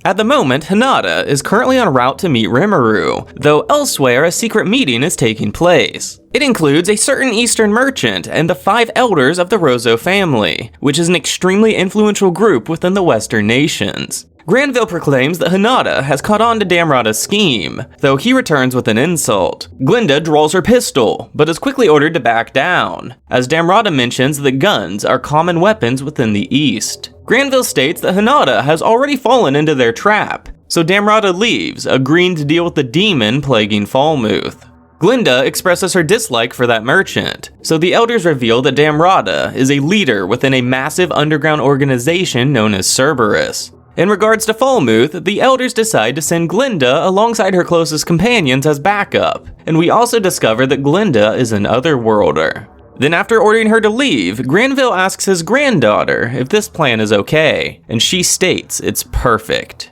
At the moment, Hinata is currently en route to meet Rimuru, though elsewhere a secret meeting is taking place. It includes a certain Eastern merchant and the 5 elders of the Rozo family, which is an extremely influential group within the Western nations. Granville proclaims that Hinata has caught on to Damrada's scheme, though he returns with an insult. Glinda draws her pistol, but is quickly ordered to back down, as Damrada mentions that guns are common weapons within the East. Granville states that Hinata has already fallen into their trap, so Damrada leaves, agreeing to deal with the demon plaguing Falmouth. Glinda expresses her dislike for that merchant, so the elders reveal that Damrada is a leader within a massive underground organization known as Cerberus. In regards to Falmouth, the elders decide to send Glinda alongside her closest companions as backup, and we also discover that Glinda is an Otherworlder. Then after ordering her to leave, Granville asks his granddaughter if this plan is okay, and she states it's perfect.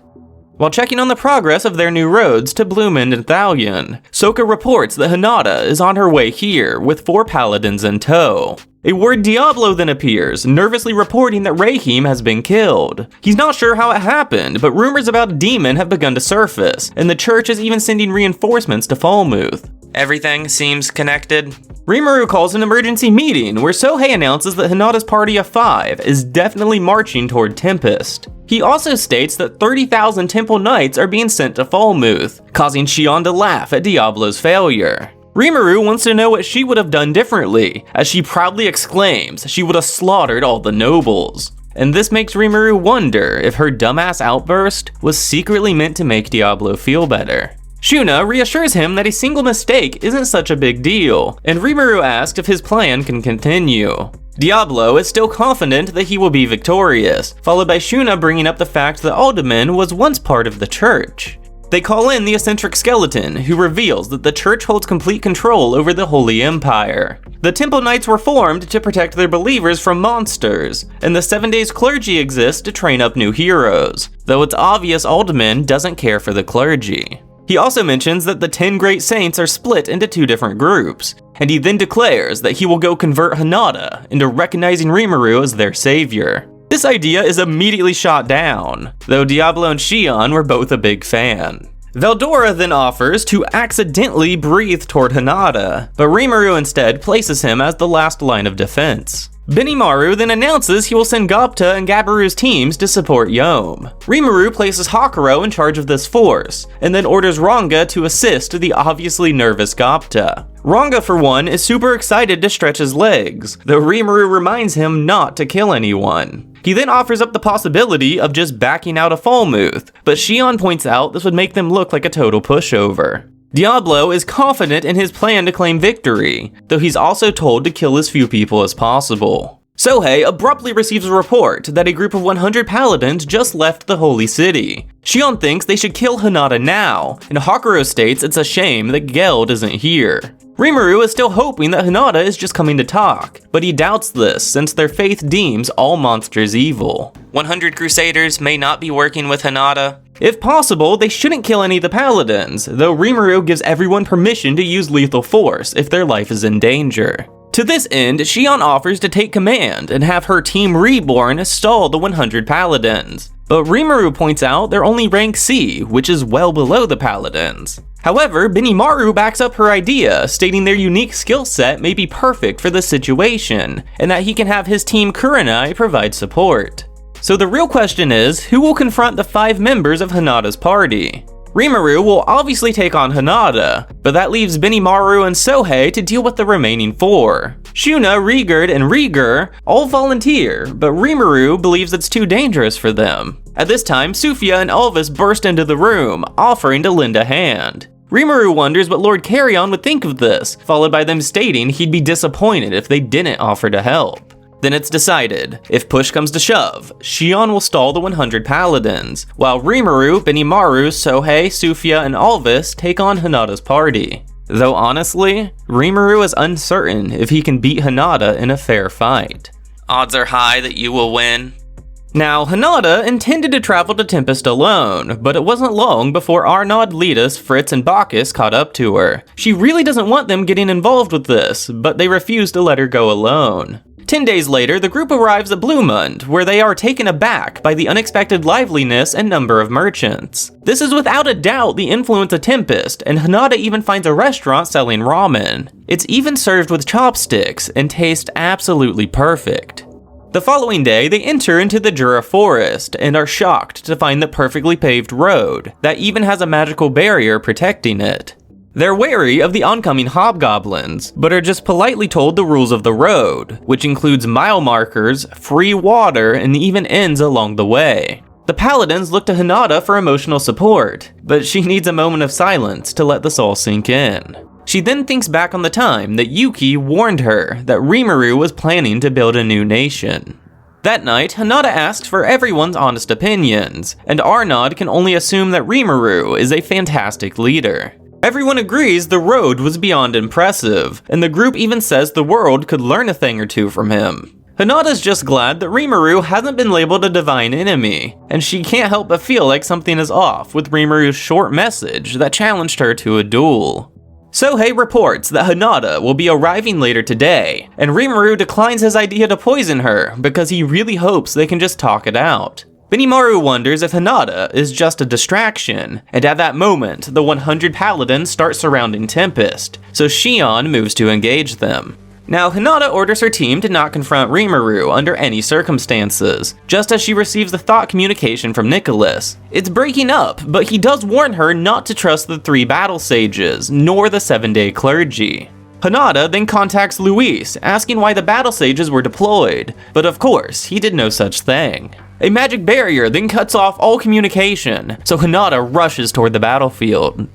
While checking on the progress of their new roads to Bloomend and Thalion, Sokka reports that Hinata is on her way here with 4 paladins in tow. A word Diablo then appears, nervously reporting that Rahim has been killed. He's not sure how it happened, but rumors about a demon have begun to surface, and the church is even sending reinforcements to Falmouth. Everything seems connected. Rimuru calls an emergency meeting where Sohei announces that Hinata's party of 5 is definitely marching toward Tempest. He also states that 30,000 Temple Knights are being sent to Falmouth, causing Shion to laugh at Diablo's failure. Rimuru wants to know what she would have done differently, as she proudly exclaims she would have slaughtered all the nobles. And this makes Rimuru wonder if her dumbass outburst was secretly meant to make Diablo feel better. Shuna reassures him that a single mistake isn't such a big deal, and Rimuru asks if his plan can continue. Diablo is still confident that he will be victorious, followed by Shuna bringing up the fact that Alderman was once part of the church. They call in the eccentric skeleton, who reveals that the church holds complete control over the Holy Empire. The Temple Knights were formed to protect their believers from monsters, and the 7 Days clergy exists to train up new heroes, though it's obvious Alderman doesn't care for the clergy. He also mentions that the 10 great saints are split into 2 different groups, and he then declares that he will go convert Hinata into recognizing Rimuru as their savior. This idea is immediately shot down, though Diablo and Shion were both a big fan. Veldora then offers to accidentally breathe toward Hinata, but Rimuru instead places him as the last line of defense. Benimaru then announces he will send Gapta and Gabiru's teams to support Yom. Rimuru places Hakuro in charge of this force, and then orders Ranga to assist the obviously nervous Gapta. Ranga, for one, is super excited to stretch his legs, though Rimuru reminds him not to kill anyone. He then offers up the possibility of just backing out of Falmouth, but Shion points out this would make them look like a total pushover. Diablo is confident in his plan to claim victory, though he's also told to kill as few people as possible. Sohei abruptly receives a report that a group of 100 paladins just left the holy city. Shion thinks they should kill Hinata now, and Hakuro states it's a shame that Geld isn't here. Rimuru is still hoping that Hinata is just coming to talk, but he doubts this since their faith deems all monsters evil. 100 Crusaders may not be working with Hinata. If possible, they shouldn't kill any of the paladins, though Rimuru gives everyone permission to use lethal force if their life is in danger. To this end, Shion offers to take command and have her team Reborn stall the 100 paladins. But Rimuru points out they're only rank C, which is well below the paladins. However, Benimaru backs up her idea, stating their unique skill set may be perfect for the situation, and that he can have his team Kurenai provide support. So the real question is, who will confront the 5 members of Hinata's party? Rimuru will obviously take on Hinata, but that leaves Benimaru and Sohei to deal with the remaining 4. Shuna, Rigurd, and Rigur all volunteer, but Rimuru believes it's too dangerous for them. At this time, Sufia and Elvis burst into the room, offering to lend a hand. Rimuru wonders what Lord Carrion would think of this, followed by them stating he'd be disappointed if they didn't offer to help. Then it's decided, if push comes to shove, Shion will stall the 100 paladins, while Rimuru, Benimaru, Sohei, Sufia, and Alvis take on Hinata's party. Though honestly, Rimuru is uncertain if he can beat Hinata in a fair fight. Odds are high that you will win. Now, Hinata intended to travel to Tempest alone, but it wasn't long before Arnaud, Letus, Fritz, and Bacchus caught up to her. She really doesn't want them getting involved with this, but they refuse to let her go alone. 10 days later, the group arrives at Bluemund, where they are taken aback by the unexpected liveliness and number of merchants. This is without a doubt the influence of Tempest, and Hinata even finds a restaurant selling ramen. It's even served with chopsticks and tastes absolutely perfect. The following day, they enter into the Jura forest and are shocked to find the perfectly paved road that even has a magical barrier protecting it. They're wary of the oncoming hobgoblins, but are just politely told the rules of the road, which includes mile markers, free water, and even inns along the way. The paladins look to Hinata for emotional support, but she needs a moment of silence to let this all sink in. She then thinks back on the time that Yuki warned her that Rimuru was planning to build a new nation. That night, Hinata asks for everyone's honest opinions, and Arnaud can only assume that Rimuru is a fantastic leader. Everyone agrees the road was beyond impressive, and the group even says the world could learn a thing or two from him. Hinata's just glad that Rimuru hasn't been labeled a divine enemy, and she can't help but feel like something is off with Rimuru's short message that challenged her to a duel. Sohei reports that Hinata will be arriving later today, and Rimuru declines his idea to poison her because he really hopes they can just talk it out. Benimaru wonders if Hinata is just a distraction, and at that moment, the 100 paladins start surrounding Tempest, so Shion moves to engage them. Now, Hinata orders her team to not confront Rimuru under any circumstances, just as she receives the thought communication from Nicholas. It's breaking up, but he does warn her not to trust the 3 battle sages, nor the 7-day clergy. Hinata then contacts Luis, asking why the battle sages were deployed, but of course, he did no such thing. A magic barrier then cuts off all communication, so Hinata rushes toward the battlefield.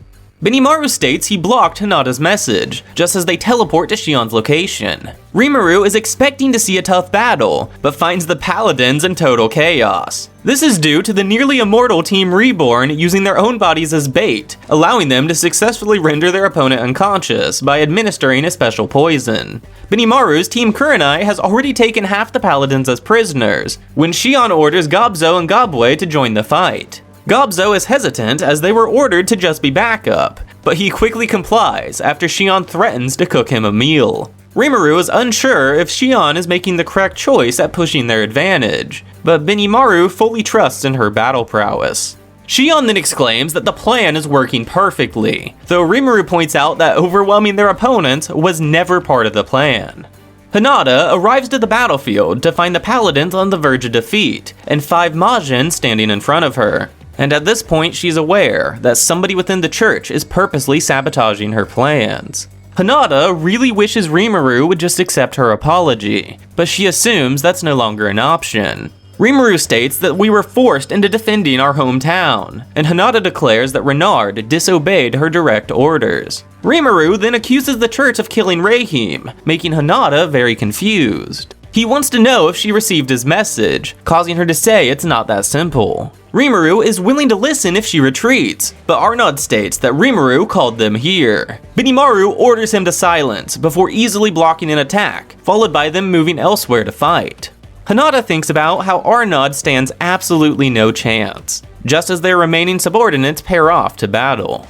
Benimaru states he blocked Hinata's message, just as they teleport to Shion's location. Rimuru is expecting to see a tough battle, but finds the paladins in total chaos. This is due to the nearly immortal Team Reborn using their own bodies as bait, allowing them to successfully render their opponent unconscious by administering a special poison. Benimaru's Team Kurenai has already taken half the paladins as prisoners, when Shion orders Gobzo and Gobwe to join the fight. Gobzo is hesitant as they were ordered to just be backup, but he quickly complies after Shion threatens to cook him a meal. Rimuru is unsure if Shion is making the correct choice at pushing their advantage, but Benimaru fully trusts in her battle prowess. Shion then exclaims that the plan is working perfectly, though Rimuru points out that overwhelming their opponents was never part of the plan. Hinata arrives to the battlefield to find the paladins on the verge of defeat, and 5 Majin standing in front of her. And at this point, she's aware that somebody within the church is purposely sabotaging her plans. Hinata really wishes Rimuru would just accept her apology, but she assumes that's no longer an option. Rimuru states that we were forced into defending our hometown, and Hinata declares that Renard disobeyed her direct orders. Rimuru then accuses the church of killing Rahim, making Hinata very confused. He wants to know if she received his message, causing her to say it's not that simple. Rimuru is willing to listen if she retreats, but Arnaud states that Rimuru called them here. Benimaru orders him to silence before easily blocking an attack, followed by them moving elsewhere to fight. Hinata thinks about how Arnaud stands absolutely no chance, just as their remaining subordinates pair off to battle.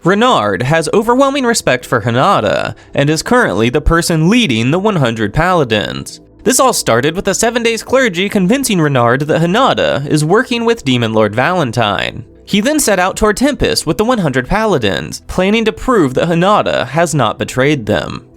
Renard has overwhelming respect for Hinata, and is currently the person leading the 100 paladins. This all started with the 7 Days clergy convincing Renard that Hinata is working with Demon Lord Valentine. He then set out toward Tempest with the 100 paladins, planning to prove that Hinata has not betrayed them.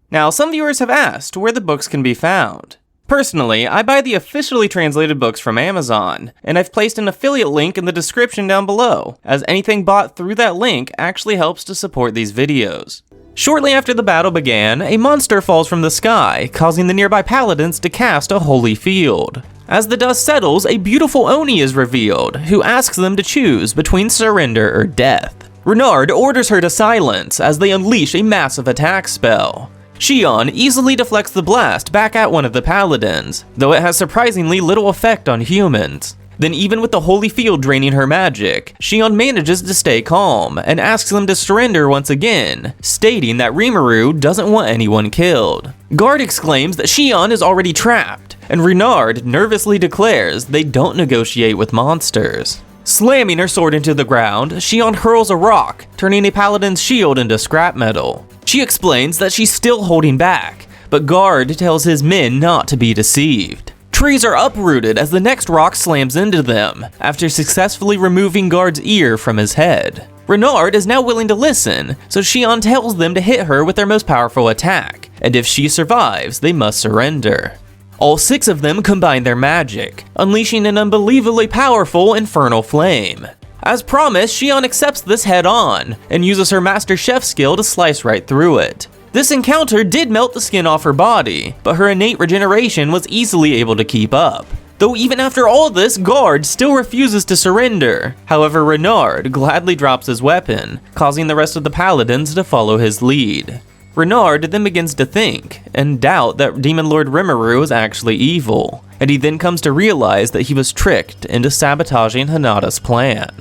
Now, some viewers have asked where the books can be found. Personally, I buy the officially translated books from Amazon, and I've placed an affiliate link in the description down below, as anything bought through that link actually helps to support these videos. Shortly after the battle began, a monster falls from the sky, causing the nearby paladins to cast a holy field. As the dust settles, a beautiful Oni is revealed, who asks them to choose between surrender or death. Renard orders her to silence as they unleash a massive attack spell. Shion easily deflects the blast back at one of the paladins, though it has surprisingly little effect on humans. Then even with the holy field draining her magic, Shion manages to stay calm and asks them to surrender once again, stating that Rimuru doesn't want anyone killed. Guard exclaims that Shion is already trapped, and Renard nervously declares they don't negotiate with monsters. Slamming her sword into the ground, Shion hurls a rock, turning a paladin's shield into scrap metal. She explains that she's still holding back, but Guard tells his men not to be deceived. Trees are uprooted as the next rock slams into them, after successfully removing Guard's ear from his head. Renard is now willing to listen, so Xion tells them to hit her with their most powerful attack, and if she survives, they must surrender. All 6 of them combine their magic, unleashing an unbelievably powerful infernal flame. As promised, Xion accepts this head-on, and uses her Master Chef skill to slice right through it. This encounter did melt the skin off her body, but her innate regeneration was easily able to keep up. Though even after all this, Guard still refuses to surrender. However, Renard gladly drops his weapon, causing the rest of the paladins to follow his lead. Renard then begins to think and doubt that Demon Lord Rimuru is actually evil, and he then comes to realize that he was tricked into sabotaging Hinata's plan.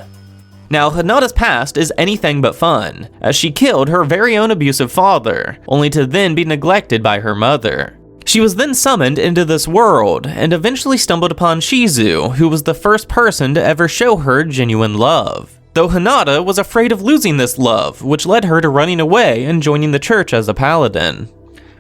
Now, Hinata's past is anything but fun, as she killed her very own abusive father, only to then be neglected by her mother. She was then summoned into this world, and eventually stumbled upon Shizu, who was the first person to ever show her genuine love. Though Hinata was afraid of losing this love, which led her to running away and joining the church as a paladin.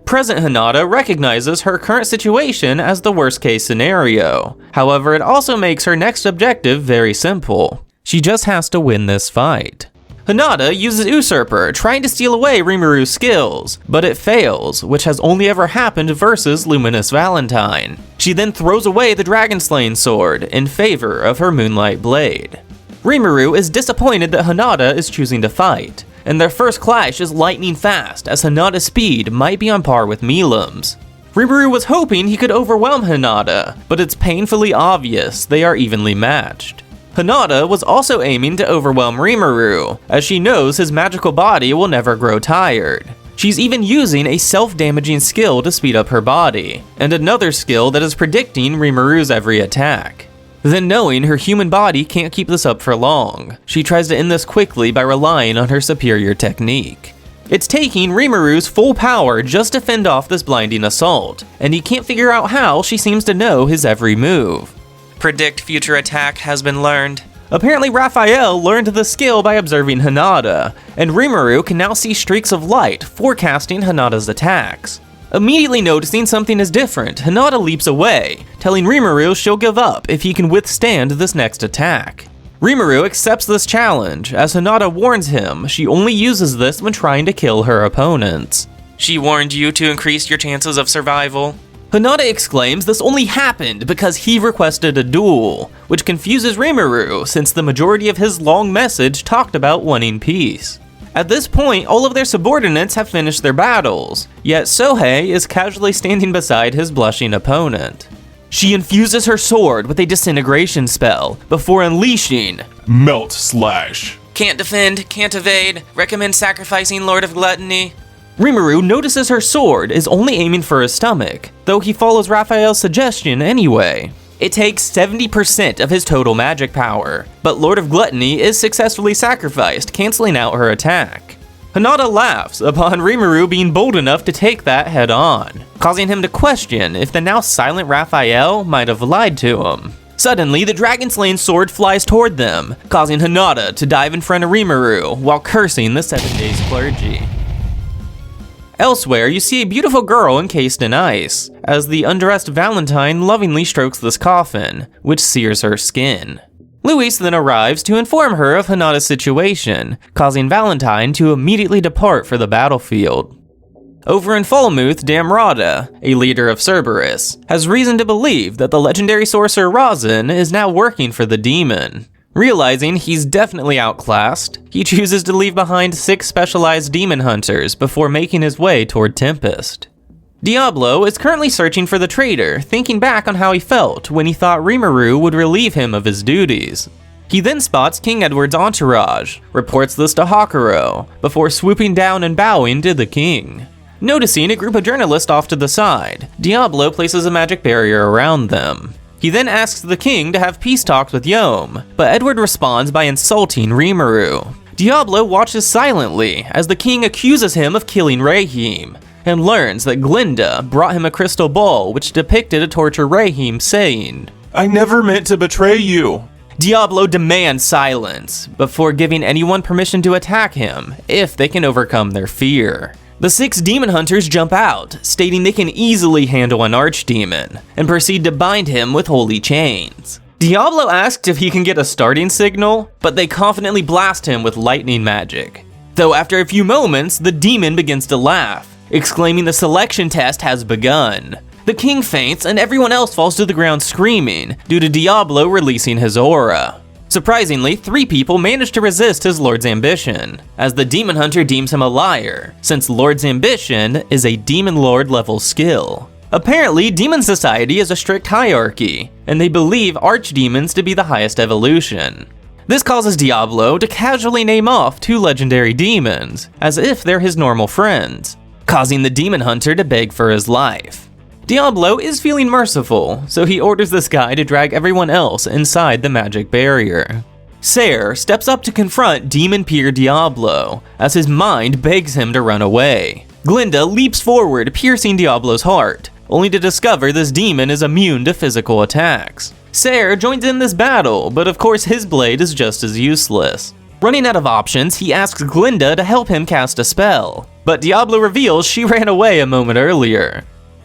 Present Hinata recognizes her current situation as the worst case scenario. However, it also makes her next objective very simple. She just has to win this fight. Hinata uses Usurper, trying to steal away Rimuru's skills, but it fails, which has only ever happened versus Luminous Valentine. She then throws away the Dragon Slaying sword in favor of her Moonlight Blade. Rimuru is disappointed that Hinata is choosing to fight, and their first clash is lightning fast as Hinata's speed might be on par with Milam's. Rimuru was hoping he could overwhelm Hinata, but it's painfully obvious they are evenly matched. Hinata was also aiming to overwhelm Rimuru, as she knows his magical body will never grow tired. She's even using a self-damaging skill to speed up her body, and another skill that is predicting Rimuru's every attack. Then knowing her human body can't keep this up for long, she tries to end this quickly by relying on her superior technique. It's taking Rimuru's full power just to fend off this blinding assault, and he can't figure out how she seems to know his every move. Predict future attack has been learned. Apparently Raphael learned the skill by observing Hinata, and Rimuru can now see streaks of light forecasting Hinata's attacks. Immediately noticing something is different, Hinata leaps away, telling Rimuru she'll give up if he can withstand this next attack. Rimuru accepts this challenge, as Hinata warns him she only uses this when trying to kill her opponents. She warned you to increase your chances of survival. Hinata exclaims this only happened because he requested a duel, which confuses Rimuru since the majority of his long message talked about wanting peace. At this point, all of their subordinates have finished their battles, yet Sohei is casually standing beside his blushing opponent. She infuses her sword with a disintegration spell before unleashing Melt Slash. Can't defend, can't evade, recommend sacrificing Lord of Gluttony. Rimuru notices her sword is only aiming for his stomach, though he follows Raphael's suggestion anyway. It takes 70% of his total magic power, but Lord of Gluttony is successfully sacrificed, canceling out her attack. Hinata laughs upon Rimuru being bold enough to take that head on, causing him to question if the now silent Raphael might have lied to him. Suddenly, the Dragon Slaying sword flies toward them, causing Hinata to dive in front of Rimuru while cursing the 7 Days clergy. Elsewhere, you see a beautiful girl encased in ice, as the undressed Valentine lovingly strokes this coffin, which sears her skin. Luis then arrives to inform her of Hinata's situation, causing Valentine to immediately depart for the battlefield. Over in Falmuth, Damrada, a leader of Cerberus, has reason to believe that the legendary sorcerer Razin is now working for the demon. Realizing he's definitely outclassed, he chooses to leave behind 6 specialized demon hunters before making his way toward Tempest. Diablo is currently searching for the traitor, thinking back on how he felt when he thought Rimuru would relieve him of his duties. He then spots King Edward's entourage, reports this to Hakuro, before swooping down and bowing to the king. Noticing a group of journalists off to the side, Diablo places a magic barrier around them. He then asks the king to have peace talks with Yom, but Edward responds by insulting Rimuru. Diablo watches silently as the king accuses him of killing Rahim, and learns that Glinda brought him a crystal ball which depicted a tortured Rahim saying, I never meant to betray you. Diablo demands silence, before giving anyone permission to attack him, if they can overcome their fear. The 6 demon hunters jump out, stating they can easily handle an archdemon, and proceed to bind him with holy chains. Diablo asks if he can get a starting signal, but they confidently blast him with lightning magic. Though after a few moments, the demon begins to laugh, exclaiming the selection test has begun. The king faints and everyone else falls to the ground screaming due to Diablo releasing his aura. Surprisingly, 3 people manage to resist his lord's ambition, as the demon hunter deems him a liar, since lord's ambition is a demon lord level skill. Apparently, demon society is a strict hierarchy, and they believe archdemons to be the highest evolution. This causes Diablo to casually name off 2 legendary demons, as if they're his normal friends, causing the demon hunter to beg for his life. Diablo is feeling merciful, so he orders this guy to drag everyone else inside the magic barrier. Ser steps up to confront demon peer Diablo, as his mind begs him to run away. Glinda leaps forward, piercing Diablo's heart, only to discover this demon is immune to physical attacks. Ser joins in this battle, but of course his blade is just as useless. Running out of options, he asks Glinda to help him cast a spell, but Diablo reveals she ran away a moment earlier.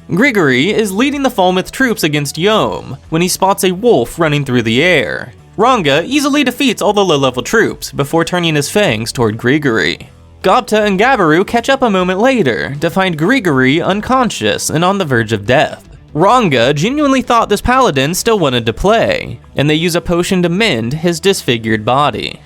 Grigory is leading the Falmouth troops against Yom when he spots a wolf running through the air. Ranga easily defeats all the low-level troops before turning his fangs toward Grigory. Gobta and Gabaru catch up a moment later to find Grigory unconscious and on the verge of death. Ranga genuinely thought this paladin still wanted to play, and they use a potion to mend his disfigured body.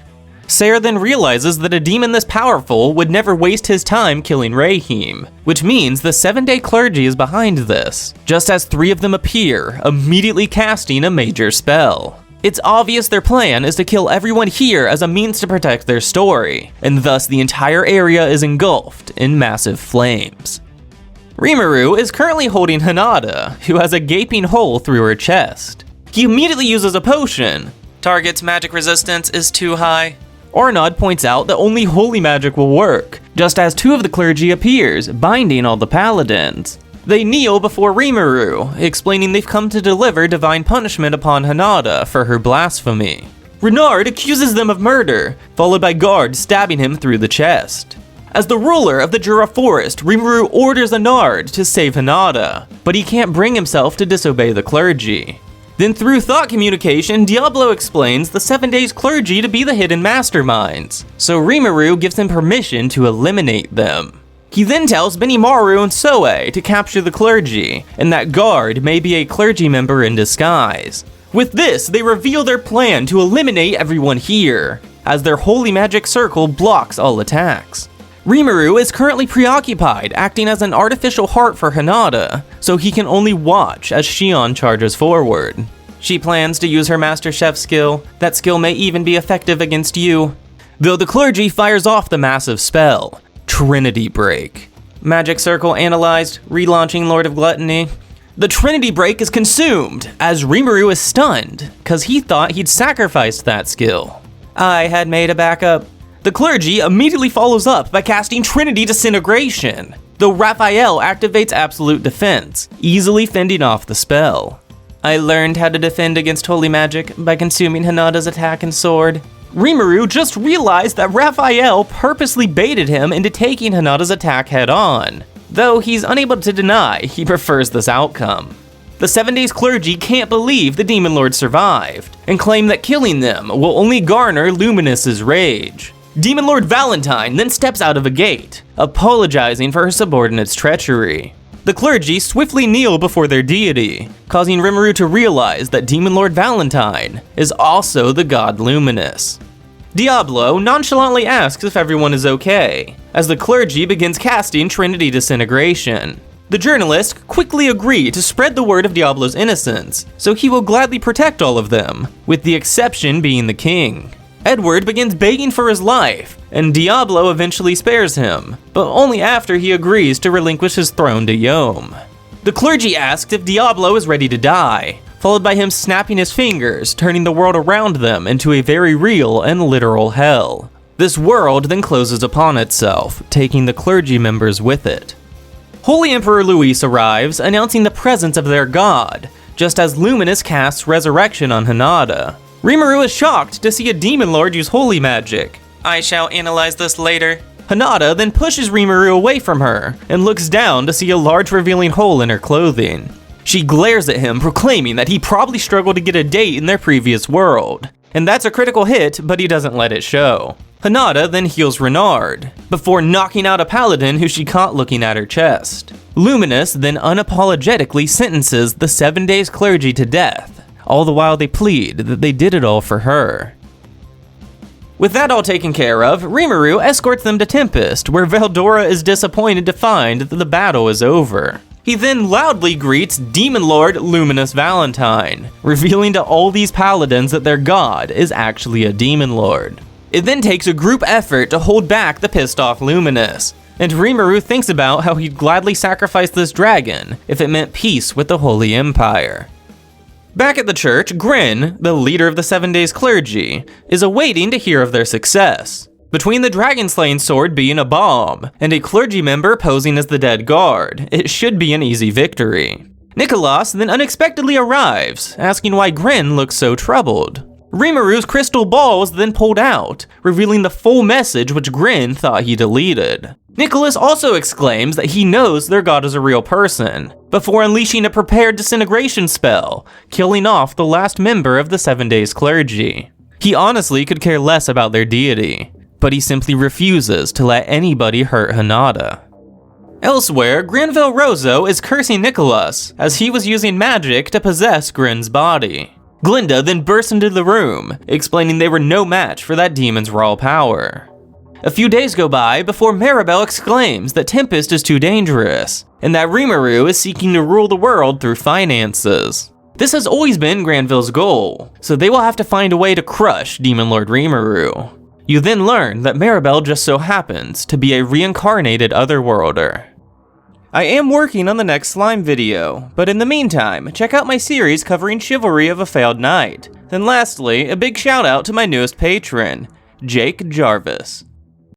Ser then realizes that a demon this powerful would never waste his time killing Rahim, which means the 7-day clergy is behind this, just as 3 of them appear, immediately casting a major spell. It's obvious their plan is to kill everyone here as a means to protect their story, and thus the entire area is engulfed in massive flames. Rimuru is currently holding Hinata, who has a gaping hole through her chest. He immediately uses a potion. Target's magic resistance is too high. Arnaud points out that only holy magic will work, just as 2 of the clergy appears, binding all the paladins. They kneel before Rimuru, explaining they've come to deliver divine punishment upon Hinata for her blasphemy. Renard accuses them of murder, followed by guards stabbing him through the chest. As the ruler of the Jura Forest, Rimuru orders Renard to save Hinata, but he can't bring himself to disobey the clergy. Then through thought communication, Diablo explains the 7 days clergy to be the hidden masterminds, so Rimuru gives him permission to eliminate them. He then tells Benimaru and Soe to capture the clergy, and that Guard may be a clergy member in disguise. With this, they reveal their plan to eliminate everyone here, as their holy magic circle blocks all attacks. Rimuru is currently preoccupied, acting as an artificial heart for Hinata, so he can only watch as Shion charges forward. She plans to use her Master Chef skill. That skill may even be effective against you. Though the clergy fires off the massive spell, Trinity Break. Magic Circle analyzed, relaunching Lord of Gluttony. The Trinity Break is consumed, as Rimuru is stunned, cause he thought he'd sacrificed that skill. I had made a backup. The clergy immediately follows up by casting Trinity Disintegration, though Raphael activates Absolute Defense, easily fending off the spell. I learned how to defend against holy magic by consuming Hinata's attack and sword. Rimuru just realized that Raphael purposely baited him into taking Hinata's attack head-on, though he's unable to deny he prefers this outcome. The 7 days clergy can't believe the Demon Lord survived, and claim that killing them will only garner Luminous's rage. Demon Lord Valentine then steps out of a gate, apologizing for her subordinate's treachery. The clergy swiftly kneel before their deity, causing Rimuru to realize that Demon Lord Valentine is also the god Luminous. Diablo nonchalantly asks if everyone is okay, as the clergy begins casting Trinity Disintegration. The journalists quickly agree to spread the word of Diablo's innocence, so he will gladly protect all of them, with the exception being the king. Edward begins begging for his life, and Diablo eventually spares him, but only after he agrees to relinquish his throne to Yom. The clergy asks if Diablo is ready to die, followed by him snapping his fingers, turning the world around them into a very real and literal hell. This world then closes upon itself, taking the clergy members with it. Holy Emperor Luis arrives, announcing the presence of their god, just as Luminous casts Resurrection on Hinata. Rimuru is shocked to see a demon lord use holy magic. I shall analyze this later. Hinata then pushes Rimuru away from her and looks down to see a large revealing hole in her clothing. She glares at him, proclaiming that he probably struggled to get a date in their previous world. And that's a critical hit, but he doesn't let it show. Hinata then heals Renard, before knocking out a paladin who she caught looking at her chest. Luminous then unapologetically sentences the 7 Days clergy to death, all the while they plead that they did it all for her. With that all taken care of, Rimuru escorts them to Tempest, where Veldora is disappointed to find that the battle is over. He then loudly greets Demon Lord Luminous Valentine, revealing to all these paladins that their god is actually a Demon Lord. It then takes a group effort to hold back the pissed off Luminous, and Rimuru thinks about how he'd gladly sacrifice this dragon if it meant peace with the Holy Empire. Back at the church, Grin, the leader of the 7 Days clergy, is awaiting to hear of their success. Between the dragon-slaying sword being a bomb, and a clergy member posing as the dead guard, it should be an easy victory. Nicholas then unexpectedly arrives, asking why Grin looks so troubled. Rimuru's crystal ball is then pulled out, revealing the full message which Grin thought he deleted. Nicholas also exclaims that he knows their god is a real person, before unleashing a prepared disintegration spell, killing off the last member of the 7 Days clergy. He honestly could care less about their deity, but he simply refuses to let anybody hurt Hinata. Elsewhere, Granville Rosso is cursing Nicholas, as he was using magic to possess Grin's body. Glinda then bursts into the room, explaining they were no match for that demon's raw power. A few days go by before Maribel exclaims that Tempest is too dangerous, and that Rimuru is seeking to rule the world through finances. This has always been Granville's goal, so they will have to find a way to crush Demon Lord Rimuru. You then learn that Maribel just so happens to be a reincarnated otherworlder. I am working on the next slime video, but in the meantime, check out my series covering Chivalry of a Failed Knight. Then lastly, a big shout out to my newest patron, Jake Jarvis.